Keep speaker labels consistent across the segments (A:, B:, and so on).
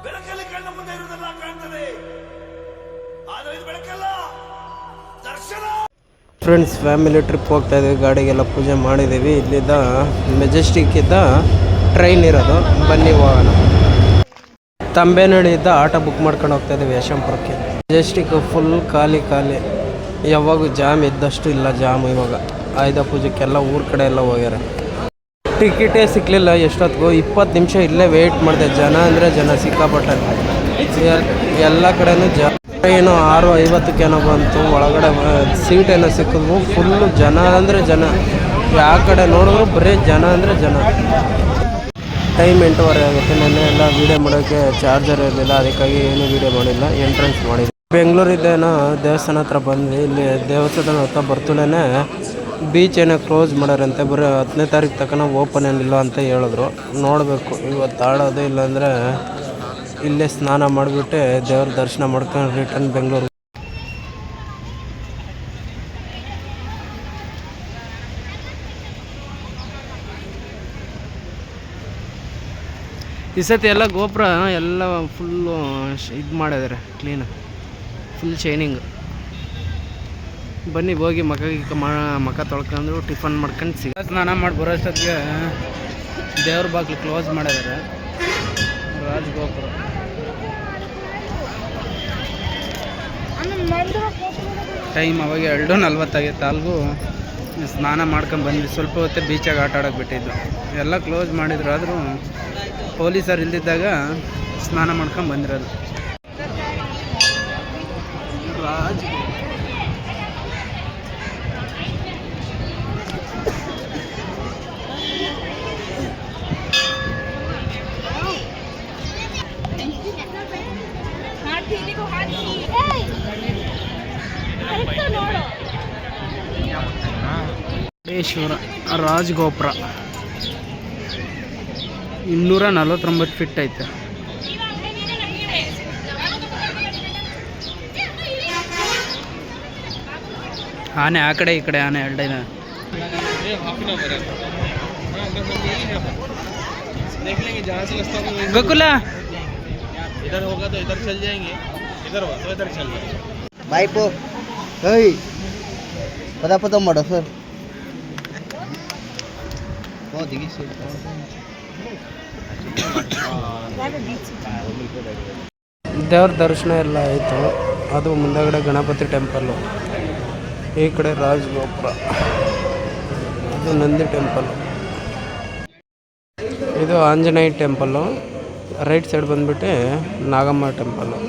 A: ಬೆಳಕಲ್ಲಿ ಕಣ್ಣ ಮುಂದೆ ಇರುವುದೆಲ್ಲ ಕಾಣ್ತದೆ, ಆದರೆ ಇದು ಬೆಳಕಲ್ಲ, ದರ್ಶನ.
B: ಫ್ರೆಂಡ್ಸ್, ಫ್ಯಾಮಿಲಿ ಟ್ರಿಪ್ ಹೋಗ್ತಾ ಇದ್ದೀವಿ. ಗಾಡಿಗೆಲ್ಲ ಪೂಜೆ ಮಾಡಿದ್ದೀವಿ. ಇಲ್ಲಿದ್ದ ಮೆಜೆಸ್ಟಿಕ್ ಇದ್ದ ಟ್ರೈನ್ ಇರೋದು, ಬನ್ನಿ ಹೋಗೋಣ. ತಂಬೇನಹಳ್ಳಿಯಿಂದ ಆಟೋ ಬುಕ್ ಮಾಡ್ಕೊಂಡು ಹೋಗ್ತಾ ಇದ್ದೀವಿ ಯಶವಂತಪುರಕ್ಕೆ. ಮೆಜೆಸ್ಟಿಕ್ ಫುಲ್ ಖಾಲಿ. ಯಾವಾಗೂ ಜಾಮ್ ಇದ್ದಷ್ಟು ಇಲ್ಲ ಜಾಮ್. ಇವಾಗ ಆಯುಧ ಪೂಜೆಗೆಲ್ಲ ಊರ ಕಡೆ ಎಲ್ಲ ಹೋಗ್ಯಾರ. ಟಿಕೆಟೇ ಸಿಕ್ಕಲಿಲ್ಲ. ಎಷ್ಟೊತ್ತಿಗೂ 20 ನಿಮಿಷ ಇಲ್ಲೇ ವೆಯ್ಟ್ ಮಾಡಿದೆ. ಜನ ಅಂದರೆ ಜನ ಸಿಕ್ಕಾಪಟ್ಟೆ, ಎಲ್ಲ ಕಡೆನೂ ಟ್ರೈನು 6:50 ಬಂತು. ಒಳಗಡೆ ಸೀಟ್ ಏನೋ ಸಿಕ್ಕಿದ್ವು. ಫುಲ್ಲು ಜನ ಅಂದರೆ ಜನ, ಯಾವ ಕಡೆ ನೋಡಿದ್ರು ಬರೀ ಜನ ಅಂದರೆ ಜನ. ಟೈಮ್ 8:30 ಆಗುತ್ತೆ. ನೆನ್ನೆ ಎಲ್ಲ ವೀಡಿಯೋ ಮಾಡೋಕ್ಕೆ ಚಾರ್ಜರ್ ಇರಲಿಲ್ಲ, ಅದಕ್ಕಾಗಿ ಏನೂ ವೀಡಿಯೋ ಮಾಡಿಲ್ಲ. ಎಂಟ್ರೆನ್ಸ್ ಮಾಡಿದ್ವಿ. ಬೆಂಗಳೂರಿದ್ದೇನೋ ದೇವಸ್ಥಾನ ಹತ್ರ ಬಂದ್ವಿ. ಇಲ್ಲಿ ದೇವಸ್ಥಾನ ಹತ್ರ ಬರ್ತಲೇ ಬೀಚ್ ಏನೋ ಕ್ಲೋಸ್ ಮಾಡ್ಯಾರಂತೆ. ಬರೀ 10ನೇ ತಾರೀಕು ತನಕ ಓಪನ್ ಏನಿಲ್ಲ ಅಂತ ಹೇಳಿದ್ರು. ನೋಡಬೇಕು ಇವತ್ತು ಆಡೋದು, ಇಲ್ಲಾಂದರೆ ಇಲ್ಲೇ ಸ್ನಾನ ಮಾಡಿಬಿಟ್ಟು ದೇವ್ರ ದರ್ಶನ ಮಾಡ್ಕೊಂಡು ರಿಟರ್ನ್ ಬೆಂಗಳೂರು. ಈ ಸತಿ ಎಲ್ಲ ಗೋಪುರ ಎಲ್ಲ ಫುಲ್ಲು ಇದು ಮಾಡಿದ್ದಾರೆ, ಕ್ಲೀನ್, ಫುಲ್ ಶೈನಿಂಗ್. ಬನ್ನಿ ಹೋಗಿ ಮಖ ತೊಳ್ಕೊಂಡು ಟಿಫನ್ ಮಾಡ್ಕೊಂಡು ಸ್ನಾನ ಮಾಡಿ ಬರೋಷ್ಟೊತ್ತಿಗೆ ದೇವ್ರ ಬಾಗಿಲು ಕ್ಲೋಸ್ ಮಾಡಿದ್ದಾರೆ. ರಾಜಗೋಪುರ ಟೈಮ್ ಅವಾಗ 2:40 ಅಲ್ಗೂ ಸ್ನಾನ ಮಾಡ್ಕೊಂಡು ಬಂದ್ವಿ. ಸ್ವಲ್ಪ ಹೊತ್ತೇ ಬೀಚಾಗ ಆಟ ಆಡೋಕೆ ಬಿಟ್ಟಿದ್ದು. ಎಲ್ಲ ಕ್ಲೋಸ್ ಮಾಡಿದ್ರು, ಆದರೂ ಪೊಲೀಸರು ಇಲ್ದಿದ್ದಾಗ ಸ್ನಾನ ಮಾಡ್ಕೊಂಡು ಬಂದಿರೋದು. ಮುರುಡೇಶ್ವರ ರಾಜಗೋಪುರ 249 ಫೀಟ್ ಐತೆ. ಆನೆ ಆ ಕಡೆ ಈ ಕಡೆ, ಆನೆ ಎರಡೈನ. ಗೋಕುಲ इधर होगा तो इधर चल जाएंगे, इधर हो तो इधर चल जाएंगे.
C: बाइपो पता माडो सर
B: ದೇವ್ರ ದರ್ಶನ ಎಲ್ಲ ಆಯಿತು. ಅದು ಮುಂದಗಡೆ ಗಣಪತಿ ಟೆಂಪಲ್ಲು, ಈ ಕಡೆ ರಾಜಗೋಪುರ, ಅದು ನಂದಿ ಟೆಂಪಲ್ಲು, ಇದು ಆಂಜನೇಯ ಟೆಂಪಲ್ಲು. ರೈಟ್ ಸೈಡ್ ಬಂದ್ಬಿಟ್ಟು ನಾಗಮ್ಮ ಟೆಂಪಲ್ಲು.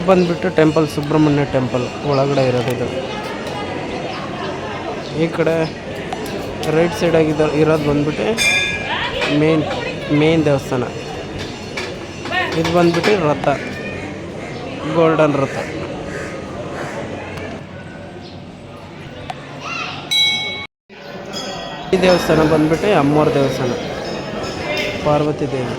B: ಬಂದ್ಬಿಟ್ಟು ಟೆಂಪಲ್ ಸುಬ್ರಹ್ಮಣ್ಯ ಟೆಂಪಲ್ ಒಳಗಡೆ ಇರೋದು. ಈ ಕಡೆ ರೈಟ್ ಸೈಡಾಗಿ ಇರೋದು ಬಂದ್ಬಿಟ್ಟು ಮೇನ್ ದೇವಸ್ಥಾನ. ಇದು ಬಂದ್ಬಿಟ್ಟು ರಥ, ಗೋಲ್ಡನ್ ರಥ. ಈ ದೇವಸ್ಥಾನ ಬಂದ್ಬಿಟ್ಟು ಅಮ್ಮೋರ ದೇವಸ್ಥಾನ, ಪಾರ್ವತಿ ದೇವಿ.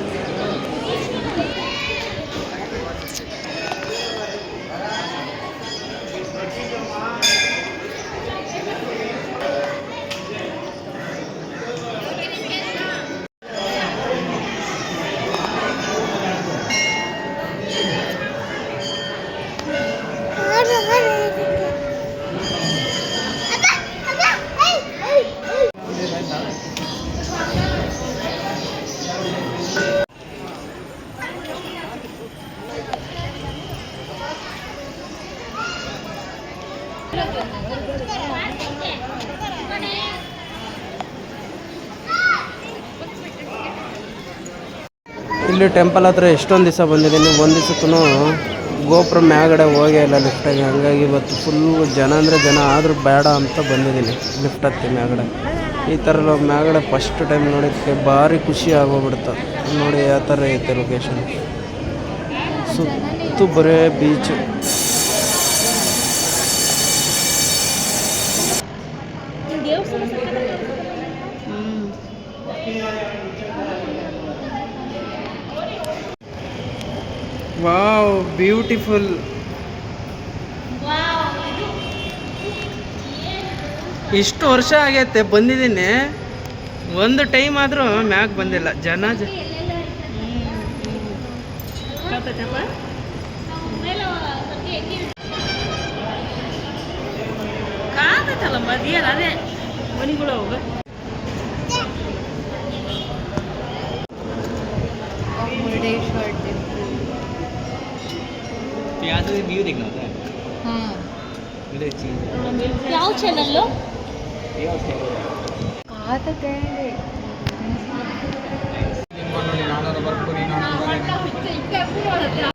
B: ಇಲ್ಲಿ ಟೆಂಪಲ್ ಹತ್ರ ಎಷ್ಟೊಂದು ದಿವಸ ಬಂದಿದ್ದೀನಿ. ಒಂದು ದಿವಸಕ್ಕೂ ಗೋಪುರ ಮ್ಯಾಗಡೆ ಹೋಗೇ ಇಲ್ಲ ಲಿಫ್ಟಾಗಿ. ಹಂಗಾಗಿ ಇವತ್ತು ಫುಲ್ಲು ಜನ ಅಂದರೆ ಜನ, ಆದರೂ ಬೇಡ ಅಂತ ಬಂದಿದ್ದೀನಿ ಲಿಫ್ಟ್ ಹತ್ತಿ ಮ್ಯಾಗಡೆ. ಈ ಥರ ಮ್ಯಾಗಡೆ ಫಸ್ಟ್ ಟೈಮ್ ನೋಡಿದ್ದಕ್ಕೆ ಭಾರಿ ಖುಷಿ ಆಗೋಗ್ಬಿಡ್ತು. ನೋಡಿ ಯಾವ ಥರ ಐತೆ ಲೊಕೇಶನ್, ಸುತ್ತು ಬರೇ ಬೀಚು. Wow, beautiful. ಇಷ್ಟು ವರ್ಷ ಆಗೈತೆ ಬಂದಿದ್ದೀನಿ, ಒಂದು ಟೈಮ್ ಆದರೂ ಮ್ಯಾಗ ಬಂದಿಲ್ಲ. ಜನ
D: ಕಾದತ್ತಲ್ಲ ಮದಿಯಲ್ಲ ಅದೇ ಮನಿಗಳು ಹೋಗ
E: मुर्डेश्वर टेम्पल।
F: व्यू देखना होता है
E: हाँ
F: इधर चीज
E: ಯಾವ ಚಾನಲ್ಲು
F: ये और क्या
E: ಕಾದ ಕೇಳಿ
F: ನೋಡಿ 400 ಬರ್ಪೂರಿ 400